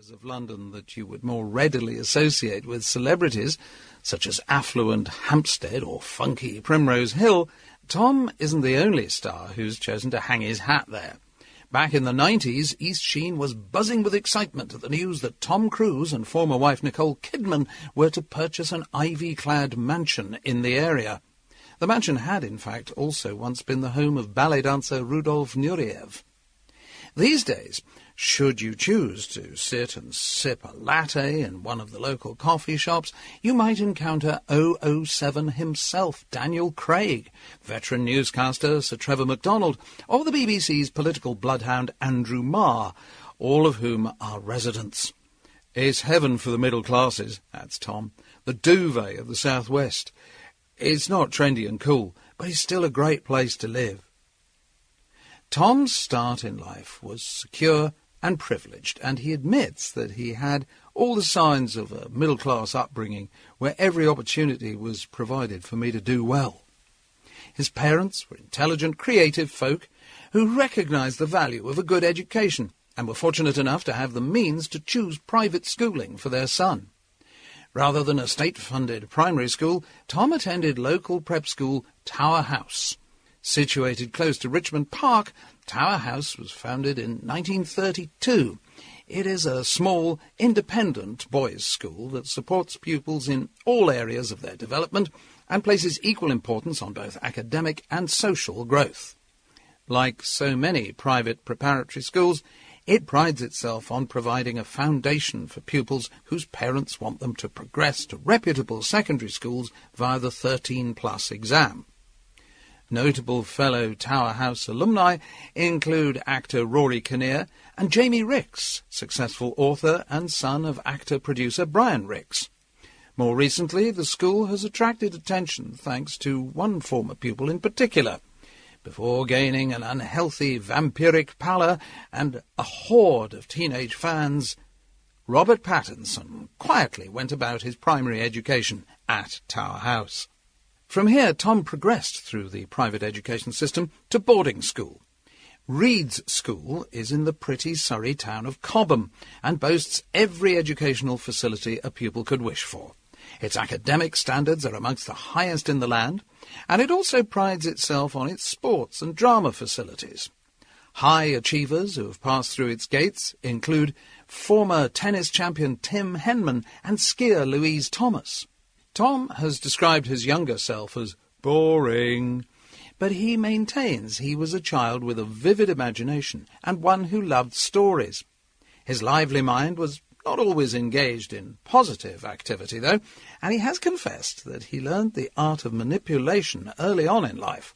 areas of London that you would more readily associate with celebrities, such as affluent Hampstead or funky Primrose Hill, Tom isn't the only star who's chosen to hang his hat there. Back in the 90s, East Sheen was buzzing with excitement at the news that Tom Cruise and former wife Nicole Kidman were to purchase an ivy-clad mansion in the area. The mansion had, in fact, also once been the home of ballet dancer Rudolf Nureyev. These days, should you choose to sit and sip a latte in one of the local coffee shops, you might encounter 007 himself, Daniel Craig, veteran newscaster Sir Trevor MacDonald, or the BBC's political bloodhound Andrew Marr, all of whom are residents. It's heaven for the middle classes, adds Tom, the duvet of the southwest. It's not trendy and cool, but it's still a great place to live. Tom's start in life was secure and privileged, and he admits that he had all the signs of a middle-class upbringing where every opportunity was provided for me to do well. His parents were intelligent, creative folk who recognised the value of a good education and were fortunate enough to have the means to choose private schooling for their son. Rather than a state-funded primary school, Tom attended local prep school Tower House. Situated close to Richmond Park, Tower House was founded in 1932. It is a small, independent boys' school that supports pupils in all areas of their development and places equal importance on both academic and social growth. Like so many private preparatory schools, it prides itself on providing a foundation for pupils whose parents want them to progress to reputable secondary schools via the 13+ exam. Notable fellow Tower House alumni include actor Rory Kinnear and Jamie Ricks, successful author and son of actor-producer Brian Ricks. More recently, the school has attracted attention thanks to one former pupil in particular. Before gaining an unhealthy vampiric pallor and a horde of teenage fans, Robert Pattinson quietly went about his primary education at Tower House. From here, Tom progressed through the private education system to boarding school. Reed's School is in the pretty Surrey town of Cobham and boasts every educational facility a pupil could wish for. Its academic standards are amongst the highest in the land, and it also prides itself on its sports and drama facilities. High achievers who have passed through its gates include former tennis champion Tim Henman and skier Louise Thomas. Tom has described his younger self as boring, but he maintains he was a child with a vivid imagination and one who loved stories. His lively mind was not always engaged in positive activity, though, and he has confessed that he learned the art of manipulation early on in life.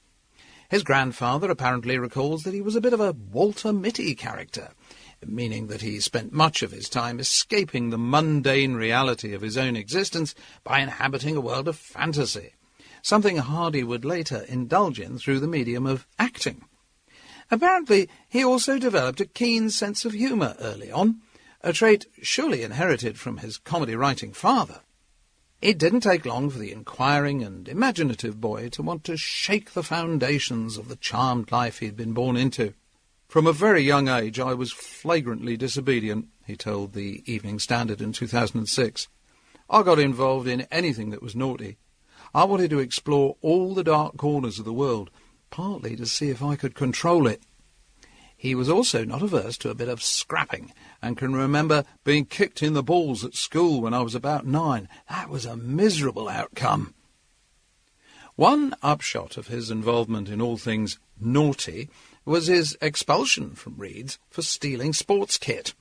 His grandfather apparently recalls that he was a bit of a Walter Mitty character, meaning that he spent much of his time escaping the mundane reality of his own existence by inhabiting a world of fantasy, something Hardy would later indulge in through the medium of acting. Apparently, he also developed a keen sense of humour early on, a trait surely inherited from his comedy-writing father. It didn't take long for the inquiring and imaginative boy to want to shake the foundations of the charmed life he'd been born into. From a very young age, I was flagrantly disobedient, he told the Evening Standard in 2006. I got involved in anything that was naughty. I wanted to explore all the dark corners of the world, partly to see if I could control it. He was also not averse to a bit of scrapping, and can remember being kicked in the balls at school when I was about 9. That was a miserable outcome. One upshot of his involvement in all things naughty was his expulsion from Reed's for stealing sports kit.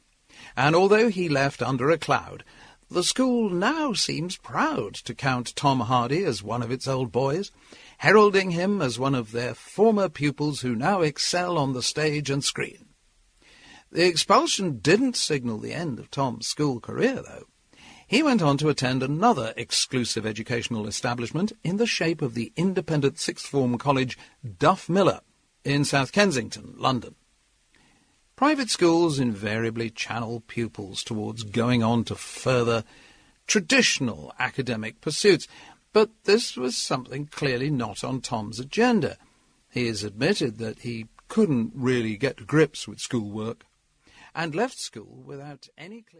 And although he left under a cloud, the school now seems proud to count Tom Hardy as one of its old boys, heralding him as one of their former pupils who now excel on the stage and screen. The expulsion didn't signal the end of Tom's school career, though. He went on to attend another exclusive educational establishment in the shape of the independent sixth form college Duff Miller in South Kensington, London. Private schools invariably channel pupils towards going on to further traditional academic pursuits, but this was something clearly not on Tom's agenda. He has admitted that he couldn't really get to grips with schoolwork and left school without any clear...